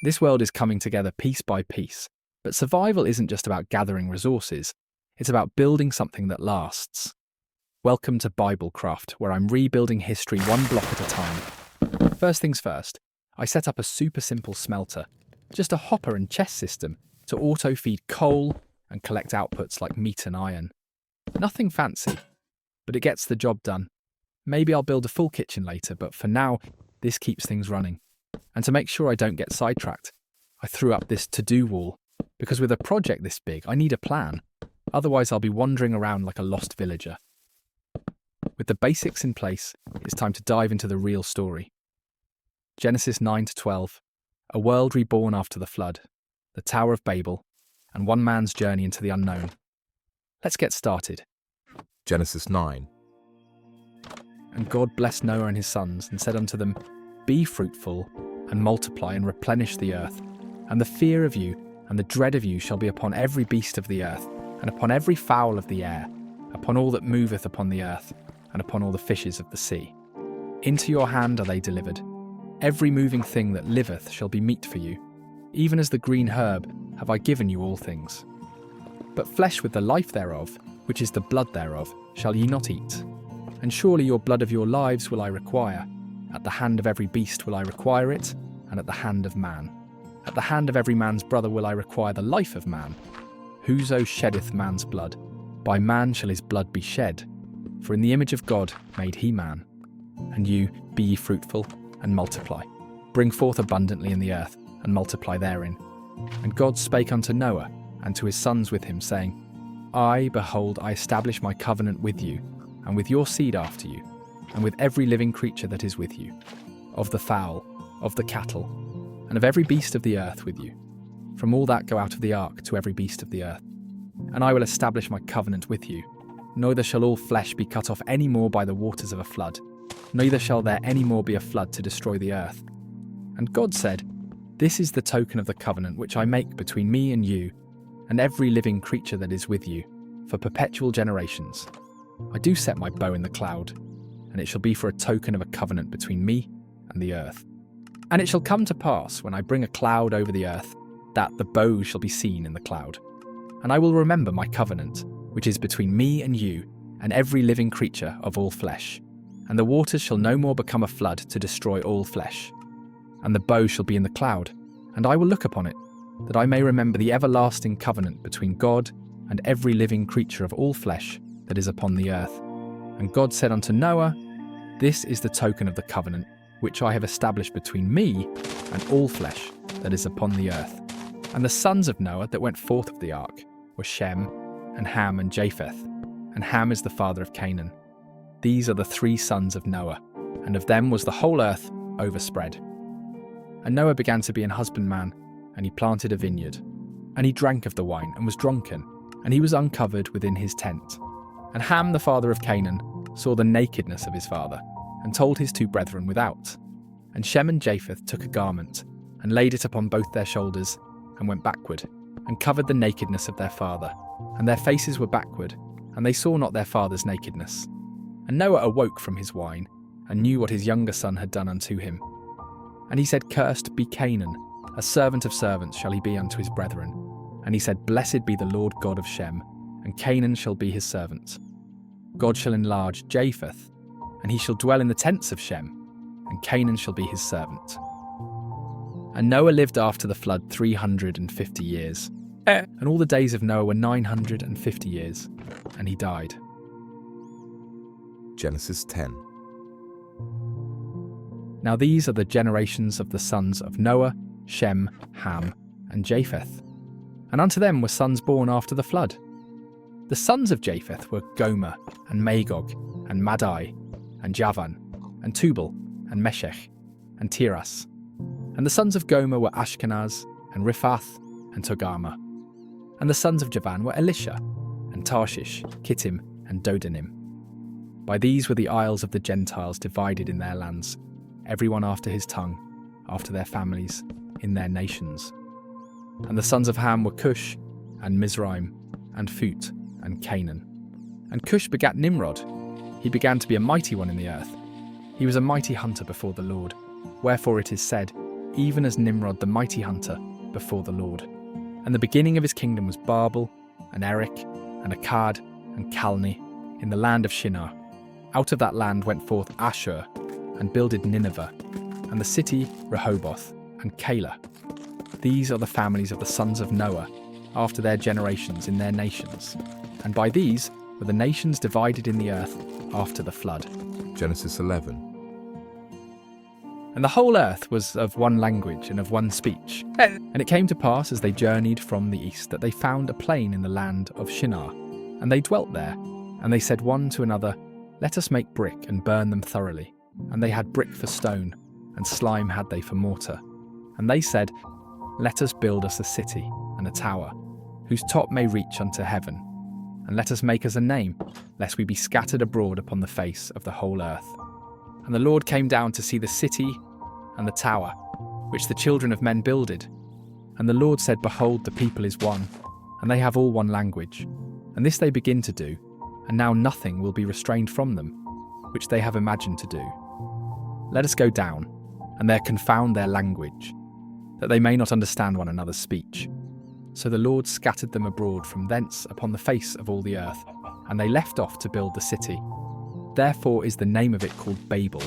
This world is coming together piece by piece, but survival isn't just about gathering resources, it's about building something that lasts. Welcome to BibleCraft, where I'm rebuilding history one block at a time. First things first, I set up a super simple smelter, just a hopper and chest system to auto-feed coal and collect outputs like meat and iron. Nothing fancy, but it gets the job done. Maybe I'll build a full kitchen later, but for now, this keeps things running. And to make sure I don't get sidetracked, I threw up this to-do wall, because with a project this big, I need a plan. Otherwise, I'll be wandering around like a lost villager. With the basics in place, it's time to dive into the real story. Genesis 9-12, a world reborn after the flood, the Tower of Babel, and one man's journey into the unknown. Let's get started. Genesis 9. And God blessed Noah and his sons, and said unto them, Be fruitful, and multiply, and replenish the earth. And the fear of you, and the dread of you, shall be upon every beast of the earth, and upon every fowl of the air, upon all that moveth upon the earth, and upon all the fishes of the sea. Into your hand are they delivered. Every moving thing that liveth shall be meat for you. Even as the green herb have I given you all things. But flesh with the life thereof, which is the blood thereof, shall ye not eat. And surely your blood of your lives will I require. At the hand of every beast will I require it, and at the hand of man. At the hand of every man's brother will I require the life of man. Whoso sheddeth man's blood, by man shall his blood be shed. For in the image of God made he man. And you, be ye fruitful, and multiply. Bring forth abundantly in the earth, and multiply therein. And God spake unto Noah, and to his sons with him, saying, I, behold, I establish my covenant with you, and with your seed after you, and with every living creature that is with you, of the fowl, of the cattle, and of every beast of the earth with you, from all that go out of the ark to every beast of the earth. And I will establish my covenant with you, neither shall all flesh be cut off any more by the waters of a flood, neither shall there any more be a flood to destroy the earth. And God said, This is the token of the covenant which I make between me and you, and every living creature that is with you, for perpetual generations. I do set my bow in the cloud, and it shall be for a token of a covenant between me and the earth. And it shall come to pass, when I bring a cloud over the earth, that the bow shall be seen in the cloud. And I will remember my covenant, which is between me and you, and every living creature of all flesh. And the waters shall no more become a flood to destroy all flesh. And the bow shall be in the cloud, and I will look upon it, that I may remember the everlasting covenant between God and every living creature of all flesh that is upon the earth. And God said unto Noah, This is the token of the covenant which I have established between me and all flesh that is upon the earth. And the sons of Noah that went forth of the ark were Shem, and Ham, and Japheth. And Ham is the father of Canaan. These are the three sons of Noah, and of them was the whole earth overspread. And Noah began to be an husbandman, and he planted a vineyard. And he drank of the wine, and was drunken, and he was uncovered within his tent. And Ham, the father of Canaan, saw the nakedness of his father, and told his two brethren without. And Shem and Japheth took a garment, and laid it upon both their shoulders, and went backward, and covered the nakedness of their father. And their faces were backward, and they saw not their father's nakedness. And Noah awoke from his wine, and knew what his younger son had done unto him. And he said, Cursed be Canaan, a servant of servants shall he be unto his brethren. And he said, Blessed be the Lord God of Shem, and Canaan shall be his servant. God shall enlarge Japheth, and he shall dwell in the tents of Shem, and Canaan shall be his servant. And Noah lived after the flood 350 years. And all the days of Noah were 950 years, and he died. Genesis 10. Now these are the generations of the sons of Noah, Shem, Ham, and Japheth. And unto them were sons born after the flood. The sons of Japheth were Gomer, and Magog, and Madai, and Javan, and Tubal, and Meshech, and Tiras. And the sons of Gomer were Ashkenaz, and Riphath, and Togarmah. And the sons of Javan were Elisha, and Tarshish, Kittim, and Dodanim. By these were the isles of the Gentiles divided in their lands, every one after his tongue, after their families, in their nations. And the sons of Ham were Cush, and Mizraim, and Phut, and Canaan. And Cush begat Nimrod. He began to be a mighty one in the earth. He was a mighty hunter before the Lord. Wherefore it is said, even as Nimrod the mighty hunter before the Lord. And the beginning of his kingdom was Babel, and Erech, and Akkad, and Calneh, in the land of Shinar. Out of that land went forth Ashur, and builded Nineveh, and the city Rehoboth, and Calah. These are the families of the sons of Noah, after their generations in their nations. And by these were the nations divided in the earth after the flood. Genesis 11. And the whole earth was of one language and of one speech. And it came to pass as they journeyed from the east that they found a plain in the land of Shinar. And they dwelt there. And they said one to another, Let us make brick and burn them thoroughly. And they had brick for stone, and slime had they for mortar. And they said, Let us build us a city and a tower, whose top may reach unto heaven. And let us make us a name, lest we be scattered abroad upon the face of the whole earth. And the Lord came down to see the city and the tower, which the children of men builded. And the Lord said, Behold, the people is one, and they have all one language. And this they begin to do, and now nothing will be restrained from them, which they have imagined to do. Let us go down, and there confound their language, that they may not understand one another's speech. So the Lord scattered them abroad from thence upon the face of all the earth, and they left off to build the city. Therefore is the name of it called Babel,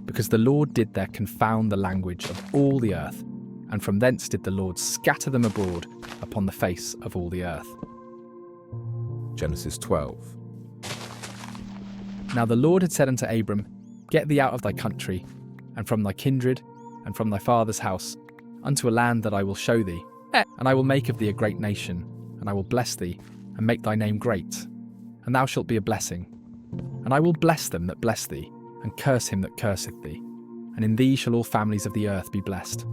because the Lord did there confound the language of all the earth, and from thence did the Lord scatter them abroad upon the face of all the earth. Genesis 12. Now the Lord had said unto Abram, Get thee out of thy country, and from thy kindred, and from thy father's house, unto a land that I will show thee. And I will make of thee a great nation, and I will bless thee, and make thy name great. And thou shalt be a blessing. And I will bless them that bless thee, and curse him that curseth thee. And in thee shall all families of the earth be blessed.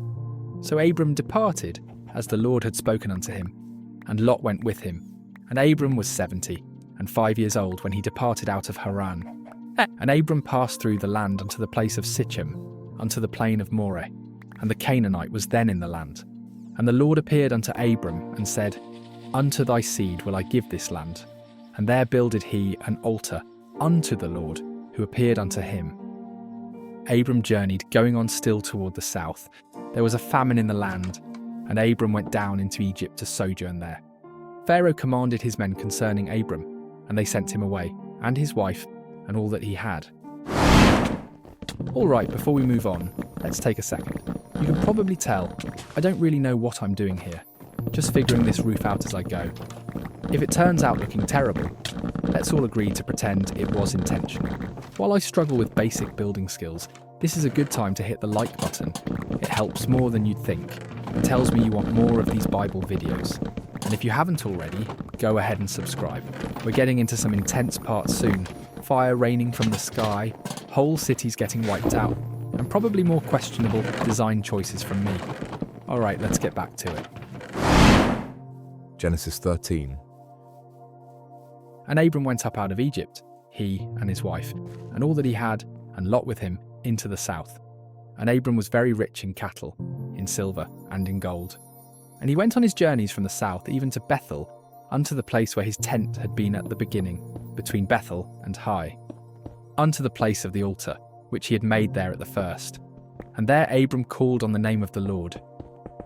So Abram departed, as the Lord had spoken unto him, and Lot went with him. And Abram was 70, and 5 years old when he departed out of Haran. And Abram passed through the land unto the place of Sichem, unto the plain of Moreh. And the Canaanite was then in the land. And the Lord appeared unto Abram, and said, Unto thy seed will I give this land. And there builded he an altar unto the Lord, who appeared unto him. Abram journeyed, going on still toward the south. There was a famine in the land, and Abram went down into Egypt to sojourn there. Pharaoh commanded his men concerning Abram, and they sent him away, and his wife, and all that he had. All right, before we move on, let's take a second. You can probably tell, I don't really know what I'm doing here, just figuring this roof out as I go. If it turns out looking terrible, let's all agree to pretend it was intentional. While I struggle with basic building skills, this is a good time to hit the like button. It helps more than you'd think. It tells me you want more of these Bible videos. And if you haven't already, go ahead and subscribe. We're getting into some intense parts soon. Fire raining from the sky, whole cities getting wiped out, and probably more questionable design choices from me. Alright, let's get back to it. Genesis 13. And Abram went up out of Egypt, he and his wife, and all that he had, and Lot with him, into the south. And Abram was very rich in cattle, in silver, and in gold. And he went on his journeys from the south, even to Bethel, unto the place where his tent had been at the beginning, between Bethel and Hai, unto the place of the altar, which he had made there at the first. And there Abram called on the name of the Lord.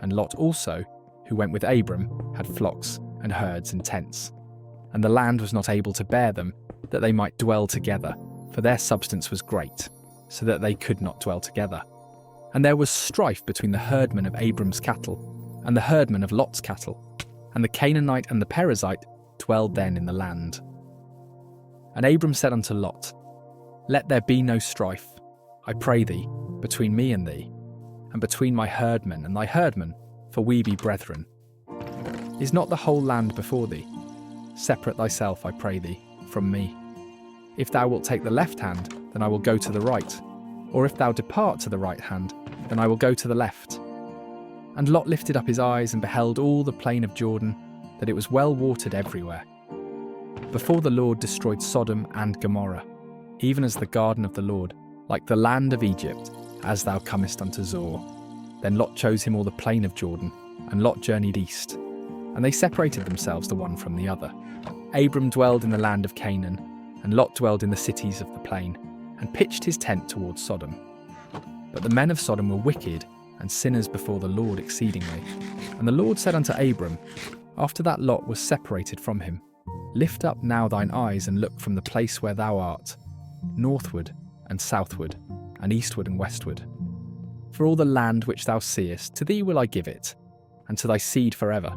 And Lot also, who went with Abram, had flocks and herds and tents. And the land was not able to bear them, that they might dwell together, for their substance was great, so that they could not dwell together. And there was strife between the herdmen of Abram's cattle, and the herdmen of Lot's cattle. And the Canaanite and the Perizzite dwelled then in the land. And Abram said unto Lot, Let there be no strife, I pray thee, between me and thee, and between my herdmen and thy herdmen, for we be brethren. Is not the whole land before thee? Separate thyself, I pray thee, from me. If thou wilt take the left hand, then I will go to the right, or if thou depart to the right hand, then I will go to the left. And Lot lifted up his eyes and beheld all the plain of Jordan, that it was well watered everywhere. Before the Lord destroyed Sodom and Gomorrah, even as the garden of the Lord, like the land of Egypt, as thou comest unto Zoar. Then Lot chose him all the plain of Jordan, and Lot journeyed east. And they separated themselves the one from the other. Abram dwelled in the land of Canaan, and Lot dwelled in the cities of the plain, and pitched his tent towards Sodom. But the men of Sodom were wicked, and sinners before the Lord exceedingly. And the Lord said unto Abram, after that Lot was separated from him, lift up now thine eyes and look from the place where thou art, northward and southward, and eastward and westward. For all the land which thou seest, to thee will I give it, and to thy seed forever.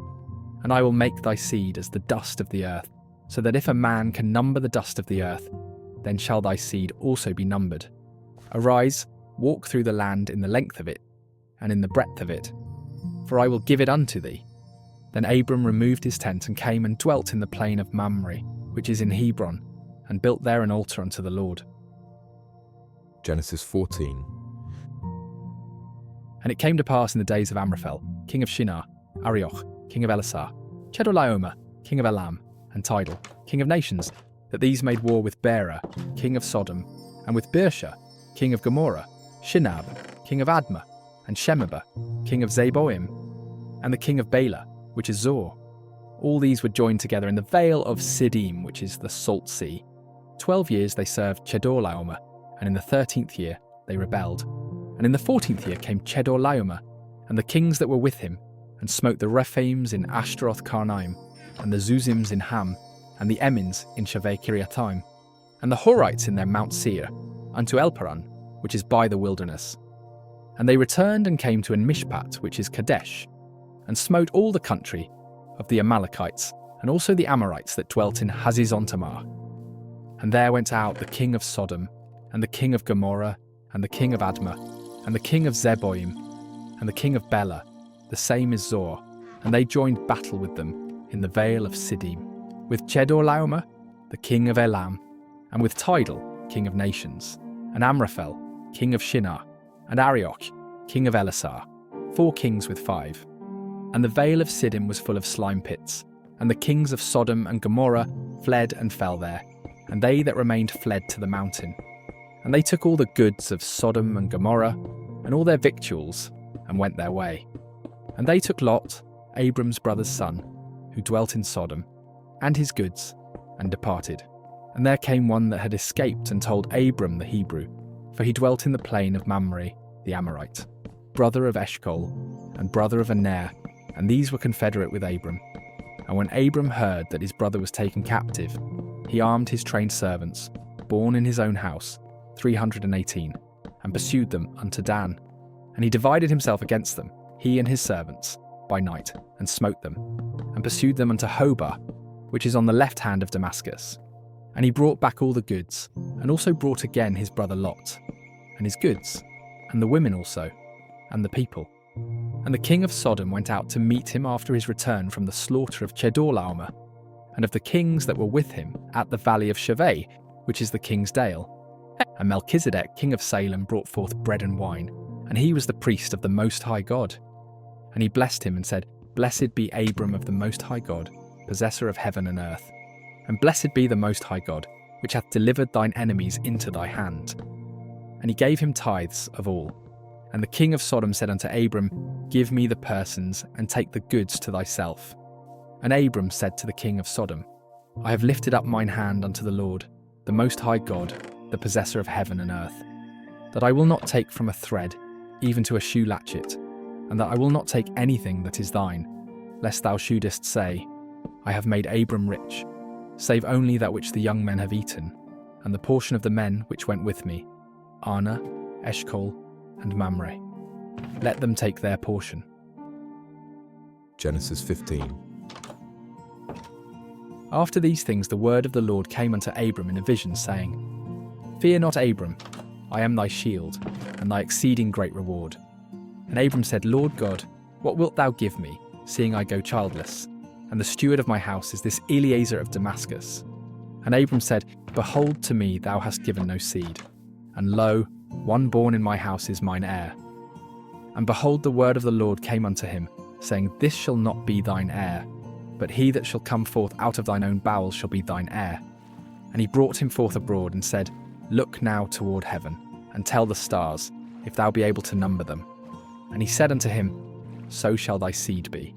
And I will make thy seed as the dust of the earth, so that if a man can number the dust of the earth, then shall thy seed also be numbered. Arise, walk through the land in the length of it, and in the breadth of it, for I will give it unto thee. Then Abram removed his tent and came and dwelt in the plain of Mamre, which is in Hebron, and built there an altar unto the Lord. Genesis 14. And it came to pass in the days of Amraphel, king of Shinar, Arioch, king of Elasar, Chedorlaomer, king of Elam, and Tidal, king of nations, that these made war with Bera, king of Sodom, and with Birsha, king of Gomorrah, Shinab, king of Admah, and Shemaba, king of Zeboim, and the king of Bela, which is Zor. All these were joined together in the vale of Siddim, which is the Salt Sea. 12 years they served Chedorlaomer, and in the 13th year they rebelled. And in the 14th year came Chedorlaomer, and the kings that were with him, and smote the Rephaims in Ashtaroth Karnaim, and the Zuzims in Ham, and the Emins in Shaveh Kiriataim, and the Horites in their Mount Seir, unto Elparan, which is by the wilderness. And they returned and came to En-Mishpat, which is Kadesh, and smote all the country of the Amalekites, and also the Amorites that dwelt in Hazizon Tamar. And there went out the king of Sodom, and the king of Gomorrah, and the king of Admah, and the king of Zeboim, and the king of Bela, the same is Zor, and they joined battle with them in the vale of Siddim, with Chedorlaomer, the king of Elam, and with Tidal, king of nations, and Amraphel, king of Shinar, and Arioch, king of Elasar, 4 kings with 5. And the vale of Siddim was full of slime pits, and the kings of Sodom and Gomorrah fled and fell there, and they that remained fled to the mountain. And they took all the goods of Sodom and Gomorrah, and all their victuals, and went their way. And they took Lot, Abram's brother's son, who dwelt in Sodom, and his goods, and departed. And there came one that had escaped and told Abram the Hebrew, for he dwelt in the plain of Mamre the Amorite, brother of Eshcol, and brother of Aner, and these were confederate with Abram. And when Abram heard that his brother was taken captive, he armed his trained servants, born in his own house, 318, and pursued them unto Dan. And he divided himself against them, he and his servants, by night, and smote them, and pursued them unto Hobah, which is on the left hand of Damascus. And he brought back all the goods, and also brought again his brother Lot, and his goods, and the women also, and the people. And the king of Sodom went out to meet him after his return from the slaughter of Chedorlaomer, and of the kings that were with him at the valley of Shaveh, which is the king's dale. And Melchizedek, king of Salem, brought forth bread and wine, and he was the priest of the Most High God. And he blessed him and said, Blessed be Abram of the Most High God, possessor of heaven and earth. And blessed be the Most High God, which hath delivered thine enemies into thy hand. And he gave him tithes of all. And the king of Sodom said unto Abram, Give me the persons, and take the goods to thyself. And Abram said to the king of Sodom, I have lifted up mine hand unto the Lord, the Most High God, the possessor of heaven and earth, that I will not take from a thread, even to a shoe latchet, and that I will not take anything that is thine, lest thou shouldest say, I have made Abram rich, save only that which the young men have eaten, and the portion of the men which went with me, Anah, Eshcol, and Mamre. Let them take their portion. Genesis 15. After these things the word of the Lord came unto Abram in a vision, saying, Fear not, Abram, I am thy shield, and thy exceeding great reward. And Abram said, Lord God, what wilt thou give me, seeing I go childless? And the steward of my house is this Eliezer of Damascus. And Abram said, Behold, to me thou hast given no seed, and lo, one born in my house is mine heir. And behold, the word of the Lord came unto him, saying, This shall not be thine heir, but he that shall come forth out of thine own bowels shall be thine heir. And he brought him forth abroad, and said, Look now toward heaven, and tell the stars, if thou be able to number them. And he said unto him, So shall thy seed be.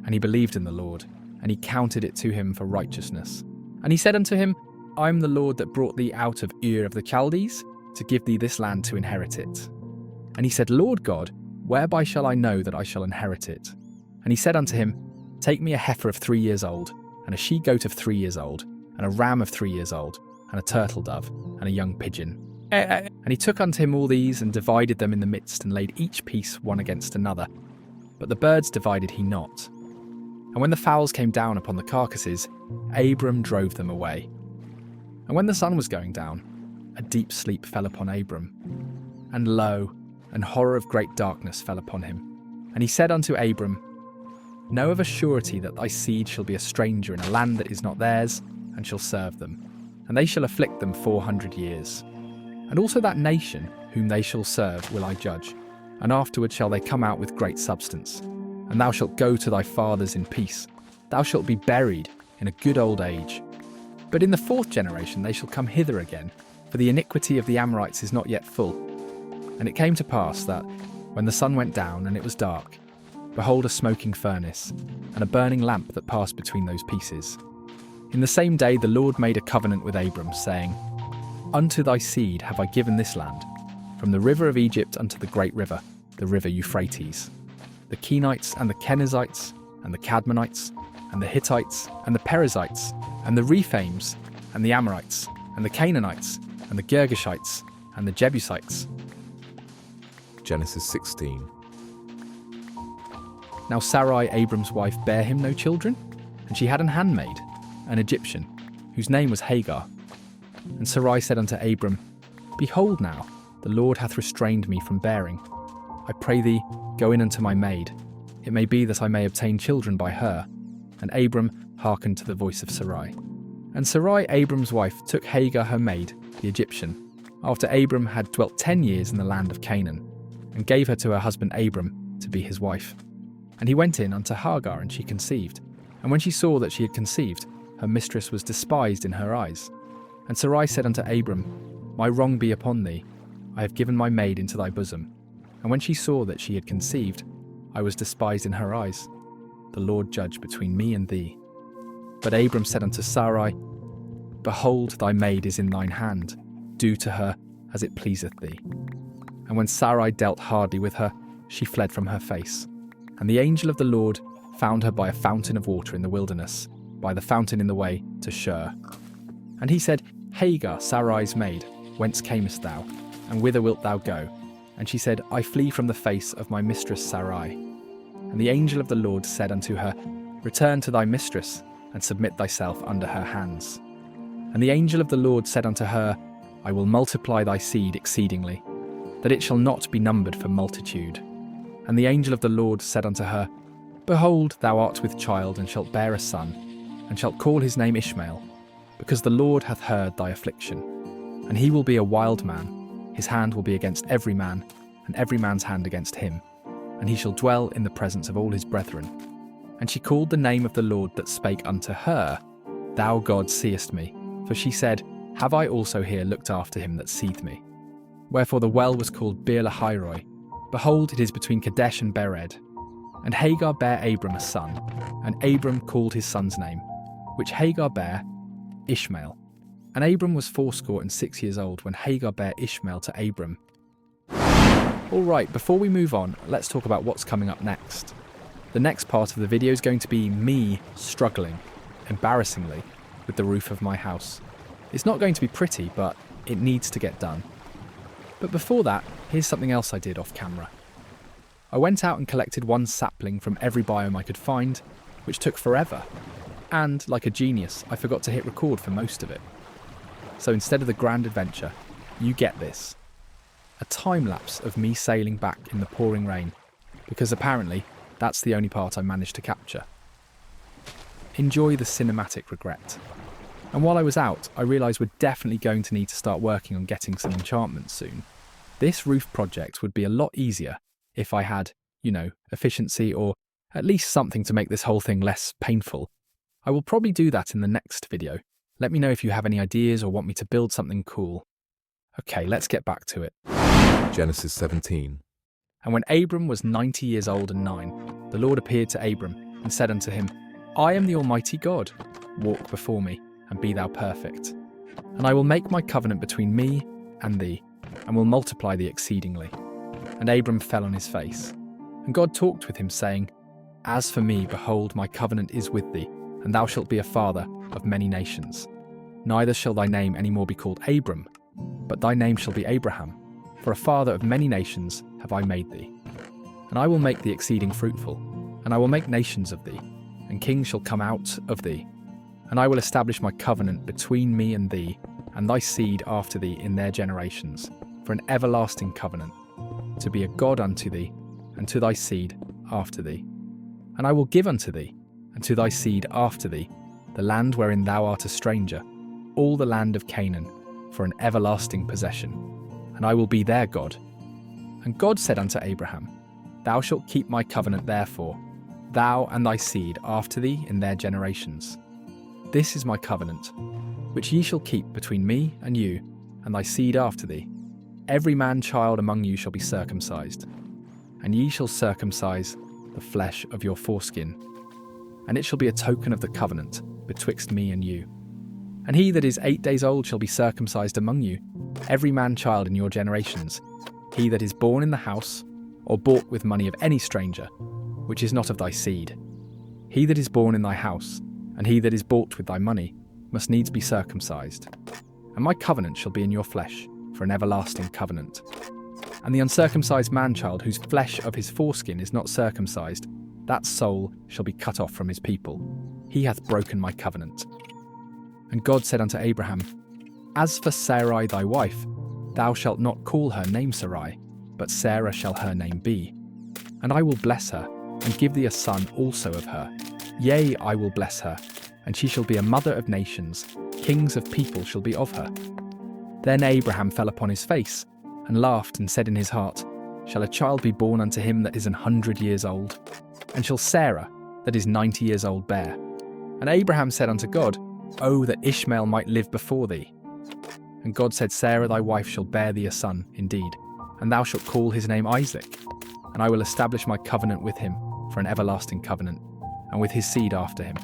And he believed in the Lord, and he counted it to him for righteousness. And he said unto him, I am the Lord that brought thee out of Ur of the Chaldees, to give thee this land to inherit it. And he said, Lord God, whereby shall I know that I shall inherit it? And he said unto him, Take me a heifer of 3 years old, and a she-goat of 3 years old, and a ram of 3 years old, and a turtle dove, and a young pigeon. And he took unto him all these, and divided them in the midst, and laid each piece one against another. But the birds divided he not. And when the fowls came down upon the carcasses, Abram drove them away. And when the sun was going down, a deep sleep fell upon Abram. And lo, an horror of great darkness fell upon him. And he said unto Abram, Know of a surety that thy seed shall be a stranger in a land that is not theirs, and shall serve them. And they shall afflict them 400 years. And also that nation whom they shall serve will I judge. And afterward shall they come out with great substance. And thou shalt go to thy fathers in peace. Thou shalt be buried in a good old age. But in the 4th generation they shall come hither again, for the iniquity of the Amorites is not yet full. And it came to pass that, when the sun went down and it was dark, behold a smoking furnace, and a burning lamp that passed between those pieces. In the same day the Lord made a covenant with Abram, saying, Unto thy seed have I given this land, from the river of Egypt unto the great river, the river Euphrates. The Kenites and the Kenizzites, and the Cadmonites, and the Hittites, and the Perizzites, and the Rephaims, and the Amorites, and the Canaanites, and the Girgashites, and the Jebusites. Genesis 16. Now Sarai, Abram's wife, bare him no children, and she had an handmaid, an Egyptian, whose name was Hagar. And Sarai said unto Abram, Behold now, the Lord hath restrained me from bearing. I pray thee, go in unto my maid. It may be that I may obtain children by her. And Abram hearkened to the voice of Sarai. And Sarai, Abram's wife, took Hagar her maid, the Egyptian, after Abram had dwelt 10 years in the land of Canaan, and gave her to her husband Abram to be his wife. And he went in unto Hagar, and she conceived. And when she saw that she had conceived, her mistress was despised in her eyes. And Sarai said unto Abram, My wrong be upon thee. I have given my maid into thy bosom. And when she saw that she had conceived, I was despised in her eyes. The Lord judge between me and thee. But Abram said unto Sarai, Behold, thy maid is in thine hand. Do to her as it pleaseth thee. And when Sarai dealt hardly with her, she fled from her face. And the angel of the Lord found her by a fountain of water in the wilderness, by the fountain in the way to Shur. And he said, Hagar, Sarai's maid, whence camest thou? And whither wilt thou go? And she said, I flee from the face of my mistress Sarai. And the angel of the Lord said unto her, Return to thy mistress, and submit thyself under her hands. And the angel of the Lord said unto her, I will multiply thy seed exceedingly, that it shall not be numbered for multitude. And the angel of the Lord said unto her, Behold, thou art with child, and shalt bear a son, and shalt call his name Ishmael, because the Lord hath heard thy affliction. And he will be a wild man, his hand will be against every man, and every man's hand against him. And he shall dwell in the presence of all his brethren. And she called the name of the Lord that spake unto her, Thou God seest me. For she said, Have I also here looked after him that seeth me? Wherefore the well was called Beer-lahai-roi. Behold, it is between Kadesh and Bered. And Hagar bare Abram a son, and Abram called his son's name, which Hagar bare, Ishmael. And Abram was 86 years old when Hagar bare Ishmael to Abram. Alright, before we move on, let's talk about what's coming up next. The next part of the video is going to be me struggling, embarrassingly, with the roof of my house. It's not going to be pretty, but it needs to get done. But before that, here's something else I did off camera. I went out and collected one sapling from every biome I could find, which took forever. And, like a genius, I forgot to hit record for most of it. So instead of the grand adventure, you get this. A time-lapse of me sailing back in the pouring rain, because apparently that's the only part I managed to capture. Enjoy the cinematic regret. And while I was out, I realised we're definitely going to need to start working on getting some enchantments soon. This roof project would be a lot easier if I had, efficiency or at least something to make this whole thing less painful. I will probably do that in the next video. Let me know if you have any ideas or want me to build something cool. Okay, let's get back to it. Genesis 17. And when Abram was 90 years old and 9, the Lord appeared to Abram and said unto him, I am the Almighty God. Walk before me, and be thou perfect. And I will make my covenant between me and thee, and will multiply thee exceedingly. And Abram fell on his face. And God talked with him, saying, As for me, behold, my covenant is with thee, and thou shalt be a father of many nations. Neither shall thy name any more be called Abram, but thy name shall be Abraham, for a father of many nations have I made thee. And I will make thee exceeding fruitful, and I will make nations of thee, and kings shall come out of thee. And I will establish my covenant between me and thee, and thy seed after thee in their generations, for an everlasting covenant, to be a God unto thee, and to thy seed after thee. And I will give unto thee, and to thy seed after thee, the land wherein thou art a stranger, all the land of Canaan, for an everlasting possession. And I will be their God. And God said unto Abraham, Thou shalt keep my covenant therefore, thou and thy seed after thee in their generations. This is my covenant, which ye shall keep between me and you, and thy seed after thee. Every man-child among you shall be circumcised, and ye shall circumcise the flesh of your foreskin, and it shall be a token of the covenant betwixt me and you. And he that is 8 days old shall be circumcised among you, every man-child in your generations, he that is born in the house, or bought with money of any stranger, which is not of thy seed. He that is born in thy house, and he that is bought with thy money, must needs be circumcised. And my covenant shall be in your flesh, for an everlasting covenant. And the uncircumcised man-child, whose flesh of his foreskin is not circumcised, that soul shall be cut off from his people. He hath broken my covenant. And God said unto Abraham, As for Sarai thy wife, thou shalt not call her name Sarai, but Sarah shall her name be. And I will bless her, and give thee a son also of her. Yea, I will bless her, and she shall be a mother of nations, kings of people shall be of her. Then Abraham fell upon his face, and laughed, and said in his heart, Shall a child be born unto him that is 100 years old? And shall Sarah, that is 90 years old, bear? And Abraham said unto God, Oh, that Ishmael might live before thee. And God said, Sarah thy wife shall bear thee a son, indeed, and thou shalt call his name Isaac. And I will establish my covenant with him for an everlasting covenant, and with his seed after him.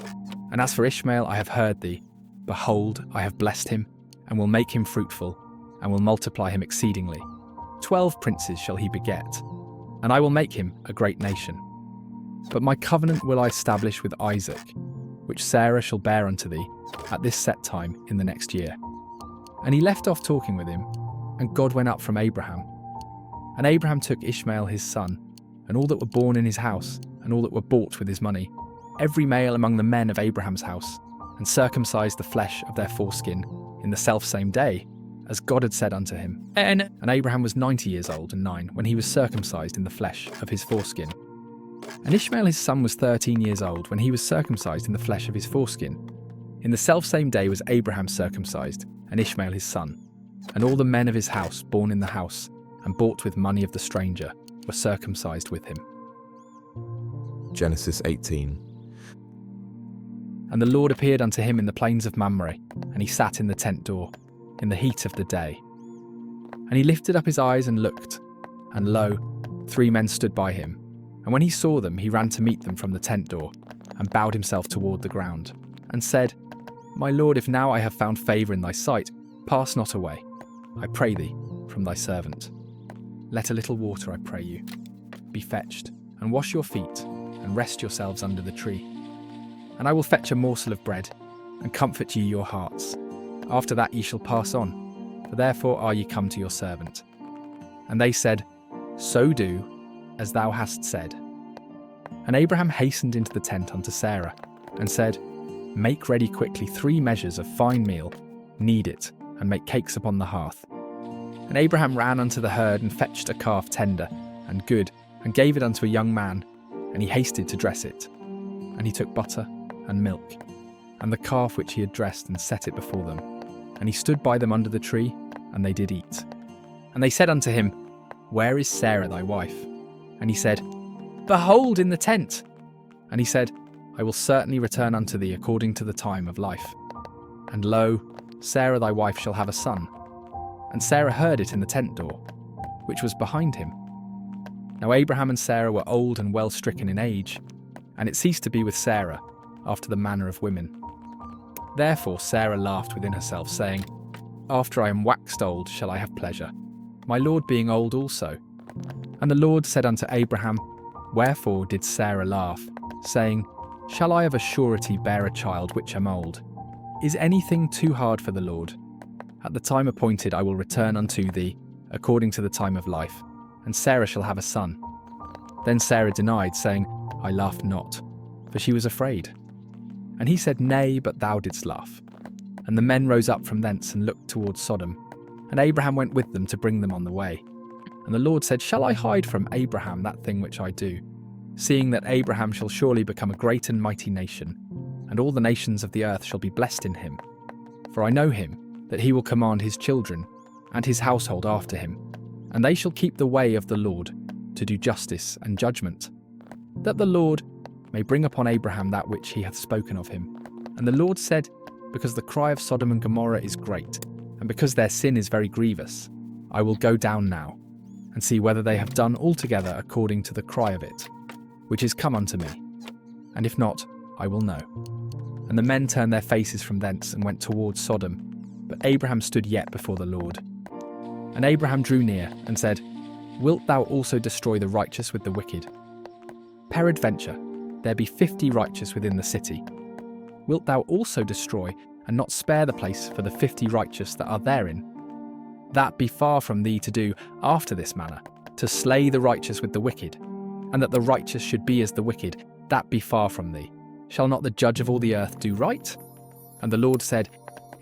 And as for Ishmael, I have heard thee. Behold, I have blessed him, and will make him fruitful, and will multiply him exceedingly. 12 princes shall he beget, and I will make him a great nation. But my covenant will I establish with Isaac, which Sarah shall bear unto thee at this set time in the next year. And he left off talking with him, and God went up from Abraham. And Abraham took Ishmael his son, and all that were born in his house, and all that were bought with his money, every male among the men of Abraham's house, and circumcised the flesh of their foreskin in the selfsame day, as God had said unto him. And Abraham was 90 years old and 9 when he was circumcised in the flesh of his foreskin. And Ishmael his son was 13 years old when he was circumcised in the flesh of his foreskin. In the selfsame day was Abraham circumcised, and Ishmael his son. And all the men of his house, born in the house, and bought with money of the stranger, were circumcised with him. Genesis 18. And the Lord appeared unto him in the plains of Mamre, and he sat in the tent door, in the heat of the day. And he lifted up his eyes and looked, and lo, 3 men stood by him. And when he saw them, he ran to meet them from the tent door, and bowed himself toward the ground, and said, My Lord, if now I have found favour in thy sight, pass not away, I pray thee, from thy servant. Let a little water, I pray you, be fetched, and wash your feet, and rest yourselves under the tree. And I will fetch a morsel of bread, and comfort ye your hearts. After that ye shall pass on, for therefore are ye come to your servant. And they said, So do, as thou hast said. And Abraham hastened into the tent unto Sarah, and said, Make ready quickly 3 measures of fine meal, knead it, and make cakes upon the hearth. And Abraham ran unto the herd, and fetched a calf tender and good, and gave it unto a young man, and he hasted to dress it. And he took butter and milk, and the calf which he had dressed, and set it before them. And he stood by them under the tree, and they did eat. And they said unto him, Where is Sarah thy wife? And he said, Behold, in the tent. And he said, I will certainly return unto thee according to the time of life. And lo, Sarah thy wife shall have a son. And Sarah heard it in the tent door, which was behind him. Now Abraham and Sarah were old and well stricken in age, and it ceased to be with Sarah, after the manner of women. Therefore Sarah laughed within herself, saying, After I am waxed old shall I have pleasure, my Lord being old also. And the Lord said unto Abraham, Wherefore did Sarah laugh, saying, Shall I of a surety bear a child which am old? Is anything too hard for the Lord? At the time appointed I will return unto thee, according to the time of life, and Sarah shall have a son. Then Sarah denied, saying, I laughed not, for she was afraid. And he said, Nay, but thou didst laugh. And the men rose up from thence and looked towards Sodom, and Abraham went with them to bring them on the way. And the Lord said, Shall I hide from Abraham that thing which I do, seeing that Abraham shall surely become a great and mighty nation, and all the nations of the earth shall be blessed in him? For I know him, that he will command his children, and his household after him, and they shall keep the way of the Lord, to do justice and judgment, that the Lord may bring upon Abraham that which he hath spoken of him. And the Lord said, Because the cry of Sodom and Gomorrah is great, and because their sin is very grievous, I will go down now, and see whether they have done altogether according to the cry of it, which is come unto me. And if not, I will know. And the men turned their faces from thence and went towards Sodom, but Abraham stood yet before the Lord. And Abraham drew near and said, Wilt thou also destroy the righteous with the wicked? Peradventure, there be 50 righteous within the city. Wilt thou also destroy, and not spare the place for the 50 righteous that are therein? That be far from thee to do after this manner, to slay the righteous with the wicked, and that the righteous should be as the wicked, that be far from thee. Shall not the judge of all the earth do right? And the Lord said,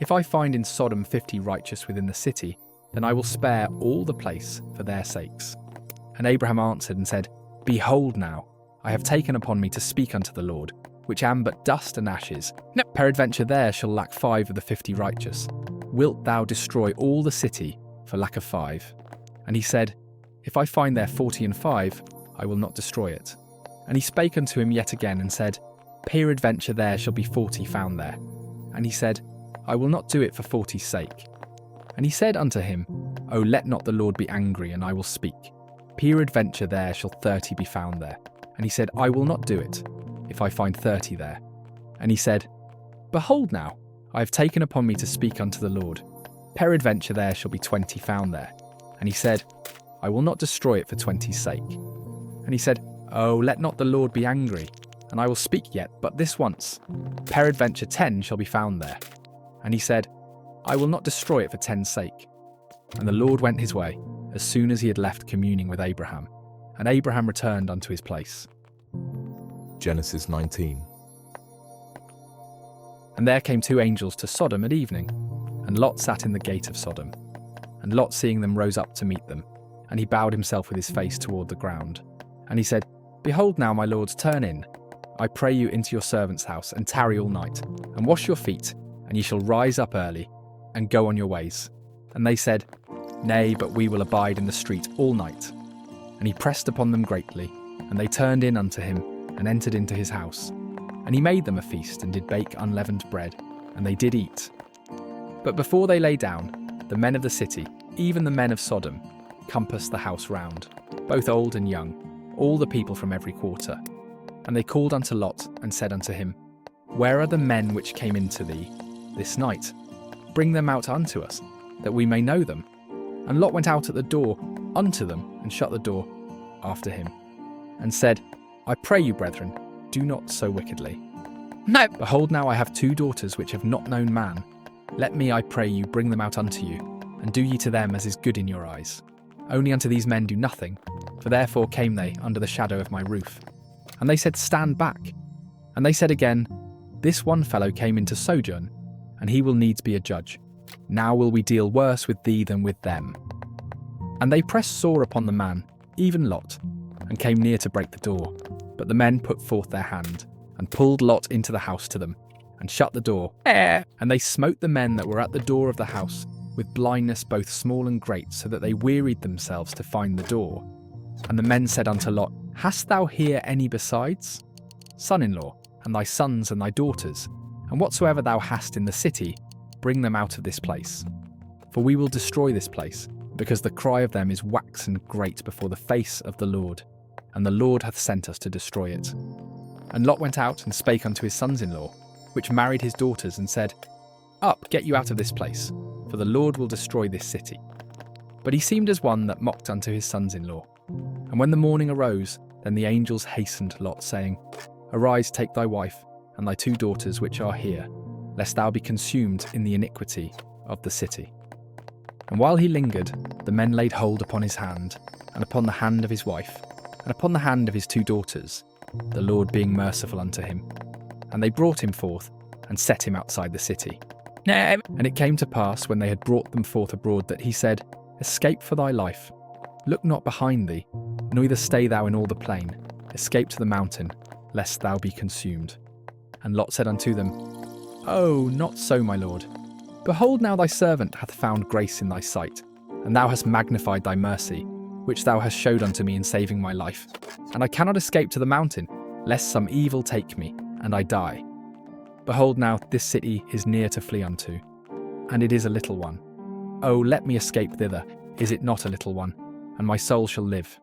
If I find in Sodom 50 righteous within the city, then I will spare all the place for their sakes. And Abraham answered and said, Behold now, I have taken upon me to speak unto the Lord, which am but dust and ashes. Peradventure there shall lack 5 of the 50 righteous. Wilt thou destroy all the city for lack of 5? And he said, If I find there 40 and 5, I will not destroy it. And he spake unto him yet again and said, Peradventure there shall be 40 found there. And he said, I will not do it for 40's sake. And he said unto him, O let not the Lord be angry, and I will speak. Peradventure there shall 30 be found there. And he said, I will not do it, if I find 30 there. And he said, Behold now, I have taken upon me to speak unto the Lord. Peradventure there shall be 20 found there. And he said, I will not destroy it for 20's sake. And he said, Oh, let not the Lord be angry, and I will speak yet but this once. Peradventure 10 shall be found there. And he said, I will not destroy it for 10's sake. And the Lord went his way, as soon as he had left communing with Abraham. And Abraham returned unto his place. Genesis 19. And there came 2 angels to Sodom at evening, and Lot sat in the gate of Sodom. And Lot, seeing them, rose up to meet them, and he bowed himself with his face toward the ground. And he said, Behold now, my lords, turn in, I pray you, into your servant's house, and tarry all night, and wash your feet, and ye shall rise up early, and go on your ways. And they said, Nay, but we will abide in the street all night. And he pressed upon them greatly, and they turned in unto him, and entered into his house. And he made them a feast, and did bake unleavened bread, and they did eat. But before they lay down, the men of the city, even the men of Sodom, compassed the house round, both old and young, all the people from every quarter. And they called unto Lot, and said unto him, Where are the men which came into thee this night? Bring them out unto us, that we may know them. And Lot went out at the door unto them, and shut the door after him, and said, I pray you, brethren, do not so wickedly. No. Behold, now I have 2 daughters which have not known man. Let me, I pray you, bring them out unto you, and do ye to them as is good in your eyes. Only unto these men do nothing, for therefore came they under the shadow of my roof. And they said, Stand back. And they said again, This one fellow came into sojourn, and he will needs be a judge. Now will we deal worse with thee than with them. And they pressed sore upon the man, even Lot, and came near to break the door. But the men put forth their hand, and pulled Lot into the house to them, and shut the door. And they smote the men that were at the door of the house, with blindness both small and great, so that they wearied themselves to find the door. And the men said unto Lot, Hast thou here any besides? Son-in-law, and thy sons and thy daughters, and whatsoever thou hast in the city, bring them out of this place. For we will destroy this place, because the cry of them is waxen great before the face of the Lord, and the Lord hath sent us to destroy it. And Lot went out and spake unto his sons-in-law, which married his daughters, and said, Up, get you out of this place, for the Lord will destroy this city. But he seemed as one that mocked unto his sons-in-law. And And when the morning arose, then the angels hastened Lot, saying, Arise, take thy wife, and thy 2 daughters which are here, lest thou be consumed in the iniquity of the city. And while he lingered, the men laid hold upon his hand, and upon the hand of his wife, and upon the hand of his 2 daughters, the Lord being merciful unto him. And they brought him forth, and set him outside the city. And it came to pass, when they had brought them forth abroad, that he said, Escape for thy life. Look not behind thee, neither stay thou in all the plain. Escape to the mountain, lest thou be consumed. And Lot said unto them, Oh, not so, my lord. Behold, now thy servant hath found grace in thy sight, and thou hast magnified thy mercy, which thou hast showed unto me in saving my life. And I cannot escape to the mountain, lest some evil take me, and I die. Behold, now this city is near to flee unto, and it is a little one. Oh, let me escape thither, is it not a little one? And my soul shall live.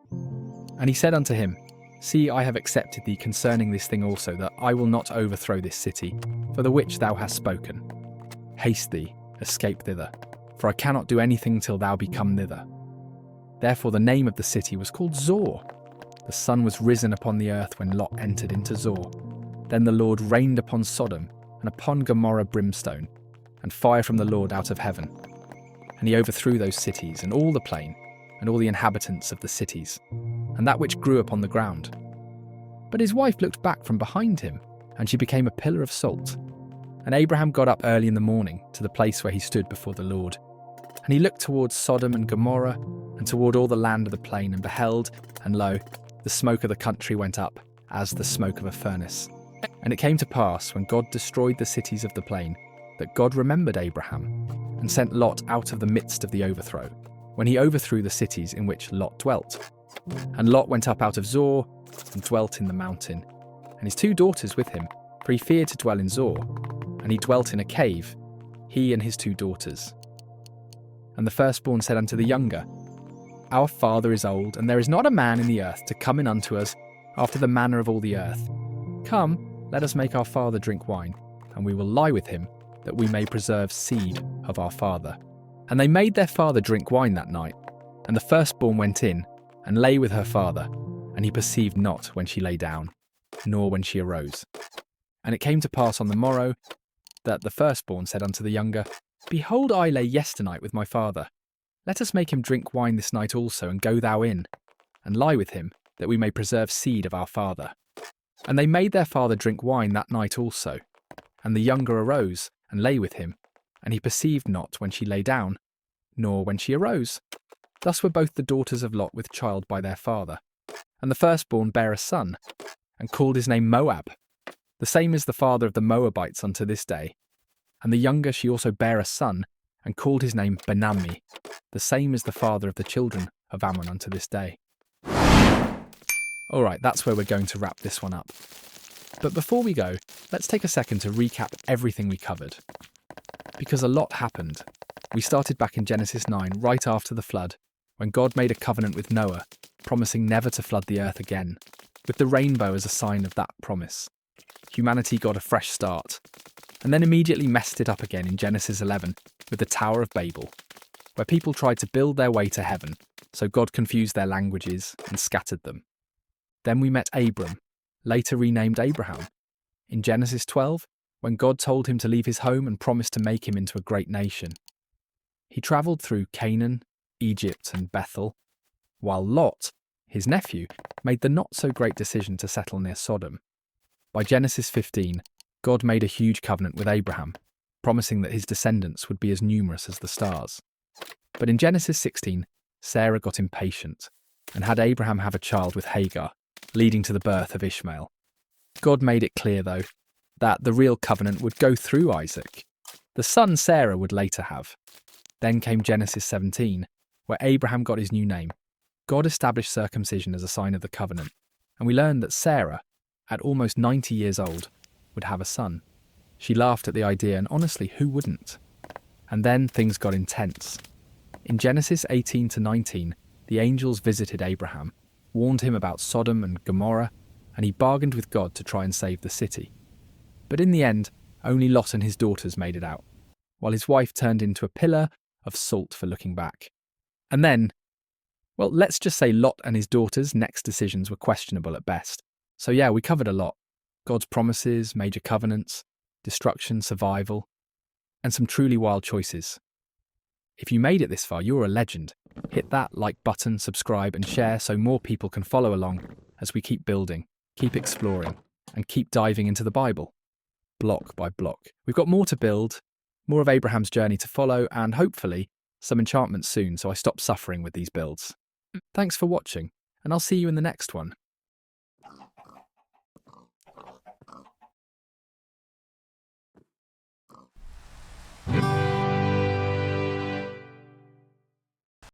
And he said unto him, See, I have accepted thee concerning this thing also, that I will not overthrow this city, for the which thou hast spoken. Haste thee, escape thither, for I cannot do anything till thou be come thither. Therefore the name of the city was called Zor. The sun was risen upon the earth when Lot entered into Zor. Then the Lord rained upon Sodom, and upon Gomorrah brimstone, and fire from the Lord out of heaven. And he overthrew those cities, and all the plain, and all the inhabitants of the cities, and that which grew upon the ground. But his wife looked back from behind him, and she became a pillar of salt. And Abraham got up early in the morning to the place where he stood before the Lord. And he looked towards Sodom and Gomorrah, and toward all the land of the plain, and beheld, and lo, the smoke of the country went up, as the smoke of a furnace. And it came to pass, when God destroyed the cities of the plain, that God remembered Abraham, and sent Lot out of the midst of the overthrow, when he overthrew the cities in which Lot dwelt. And Lot went up out of Zor, and dwelt in the mountain, and his 2 daughters with him, for he feared to dwell in Zor. And he dwelt in a cave, he and his 2 daughters. And the firstborn said unto the younger, Our father is old, and there is not a man in the earth to come in unto us after the manner of all the earth. Come, let us make our father drink wine, and we will lie with him, that we may preserve seed of our father. And they made their father drink wine that night. And the firstborn went in, and lay with her father, and he perceived not when she lay down, nor when she arose. And it came to pass on the morrow, that the firstborn said unto the younger, Behold, I lay yesternight with my father. Let us make him drink wine this night also, and go thou in, and lie with him, that we may preserve seed of our father. And they made their father drink wine that night also. And the younger arose, and lay with him, and he perceived not when she lay down, nor when she arose. Thus were both the daughters of Lot with child by their father. And the firstborn bare a son, and called his name Moab. The same is the father of the Moabites unto this day. And the younger she also bare a son, and called his name Benammi. The same is the father of the children of Ammon unto this day. Alright, that's where we're going to wrap this one up. But before we go, let's take a second to recap everything we covered. Because a lot happened. We started back in Genesis 9, right after the flood, when God made a covenant with Noah, promising never to flood the earth again, with the rainbow as a sign of that promise. Humanity got a fresh start, and then immediately messed it up again in Genesis 11 with the Tower of Babel, where people tried to build their way to heaven, so God confused their languages and scattered them. Then we met Abram, later renamed Abraham, in Genesis 12, when God told him to leave his home and promised to make him into a great nation. He travelled through Canaan, Egypt and Bethel, while Lot, his nephew, made the not-so-great decision to settle near Sodom. By Genesis 15, God made a huge covenant with Abraham, promising that his descendants would be as numerous as the stars. But in Genesis 16, Sarah got impatient and had Abraham have a child with Hagar, leading to the birth of Ishmael. God made it clear, though, that the real covenant would go through Isaac. The son Sarah would later have. Then came Genesis 17, where Abraham got his new name. God established circumcision as a sign of the covenant, and we learned that Sarah, at almost 90 years old, would have a son. She laughed at the idea, and honestly, who wouldn't? And then things got intense. In Genesis 18 to 19, the angels visited Abraham, warned him about Sodom and Gomorrah, and he bargained with God to try and save the city. But in the end, only Lot and his daughters made it out, while his wife turned into a pillar of salt for looking back. And then Well, let's just say Lot and his daughter's next decisions were questionable at best. So yeah, we covered a lot. God's promises, major covenants, destruction, survival, and some truly wild choices. If you made it this far, you're a legend. Hit that like button, subscribe, and share so more people can follow along as we keep building, keep exploring, and keep diving into the Bible, block by block. We've got more to build, more of Abraham's journey to follow, and hopefully some enchantments soon so I stop suffering with these builds. Thanks for watching, and I'll see you in the next one.